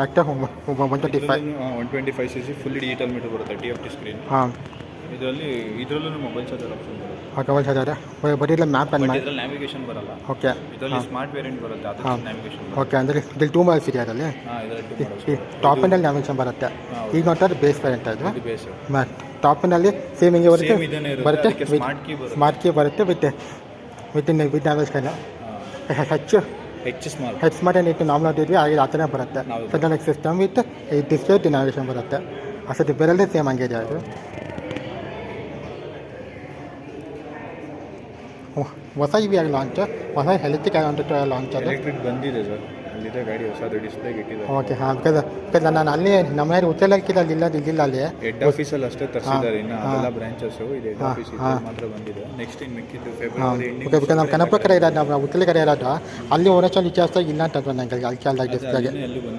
Active 125. 125cc fully digital metre ಬರುತ್ತೆ, TFT screen. ಹಾಂ, ಇದರಲ್ಲೂ ಮೊಬೈಲ್ ಚಾರ್ಜರ್ ಆಪ್ಷನ್ ಬರುತ್ತೆ. ಕವರ್ ಚಾರ್ಜರ್ ಬರೀ ಇಲ್ಲ ಮ್ಯಾಪ್ ಬಟ್ ಮಾಡಿ. ಇದರಲ್ಲಿ ನ್ಯಾವಿಗೇಷನ್ ಬರಲ್ಲ. ಓಕೆ, ಇದರಲ್ಲಿ ಸ್ಮಾರ್ಟ್ ವೇರಿಯಂಟ್ ಬರುತ್ತೆ, ಅದಕ್ಕೆ ನ್ಯಾವಿಗೇಷನ್ ಬರುತ್ತೆ. ಓಕೆ. ಅಂದರೆ ಇಲ್ಲಿ 2 ಮಾಡಲ್ಸ್ ಇದೆಯಾ ಅದರಲ್ಲಿ? ಹಾಂ, ಇದರಲ್ಲಿ ಟಾಪ್ ಎಂಡಲ್ಲಿ ನ್ಯಾವಿಗೇಷನ್ ಬರುತ್ತೆ. ಈಗ ನೋಡ್ತಾರೆ ಬೇಸ್ ವೇರಿಯಂಟ್ ಇದು. ಇದು ಬೇಸ್. ಟಾಪ್ ಎಂಡಲ್ಲಿ ಸೇಮ್ ಹಿಂಗೆ ಬರುತ್ತೆ, ಸ್ಮಾರ್ಟ್ ಕೀ ಬರುತ್ತೆ ವಿತ್ ನ್ಯಾವಿಗೇಷನ್. ಹೆಚ್ ಸ್ಮಾರ್ಟ್ ಏನು ಇತ್ತು ನಾರ್ಮಲ್ ಓದಿದ್ವಿ ಹಾಗೆ ಆ ಥರ ಬರುತ್ತೆ. ಸೆಂಟ್ರಲ್ ಸಿಸ್ಟಮ್ ವಿತ್ ಈ ಡಿಸ್ಪ್ಲೇ ನ್ಯಾವಿಗೇಷನ್ ಬರುತ್ತೆ. ಅಷ್ಟೊತ್ತು ಬೇರೆಲ್ಲೇ ಸೇಮ್ ಹಂಗೆ ಇದೆ ಅದು. ಹೊಸ ಇವಿಯಾಗಿ ಲಾಂಚ್, ಹೊಸ ಎಲೆಕ್ಟ್ರಿಕ್ ಲಾಂಚ್ ಅದು. ಎಲೆಕ್ಟ್ರಿಕ್ ಬಂದಿದೆ ಸರ್, ಅಲ್ಲಿದೆ ಗಾಡಿ ಹೊಸದು ಡಿಸ್ಪ್ಲೇಗೆ ಇಟ್ಟಿದ್ದಾರೆ. ಓಕೆ, ಹಾಂ. ಬಿಕಾಸ್ ನಾನು ಅಲ್ಲಿ ನಮ್ಮ ಯಾರು ಉಚ್ಚಲಕ್ಕಿಲ್ಲ ಇಲ್ಲಿಲ್ಲ ಅಲ್ಲಿ ಹೆಡ್ ಆಫೀಸಲ್ಲಿ ಅಷ್ಟೇ ತರಿಸಿದ್ದಾರೆ. ಇನ್ನು ಅದೆಲ್ಲ ಬ್ರಾಂಚಸ್ ಇದೆ, ಹೆಡ್ ಆಫೀಸ್ ಮಾತ್ರ ಬಂದಿದೆ. ನೆಕ್ಸ್ಟ್ ಇನ್ನು ಮಿಕ್ಕಿದ್ದು ಫೆಬ್ರವರಿ ಎಂಡಿಂಗ್. ಬಿಕಾಸ್ ನಮ್ಮ ಕನಪುರ ಕಡೆ ಇರೋದು, ನಮ್ಮ ಉಚ್ಚಲ ಕಡೆ ಇರೋದು ಅಲ್ಲಿ ಓನರ್ಸ್ ಇತಿಹಾಸ ಇಲ್ಲ ಅಂತಂದ್ರೆ ನನಗೆ ಅಲ್ಲಿ ಡಿಸ್ಪ್ಲೇಗೆ ಎಲ್ಲೂ ಬಂದಿಲ್ಲ.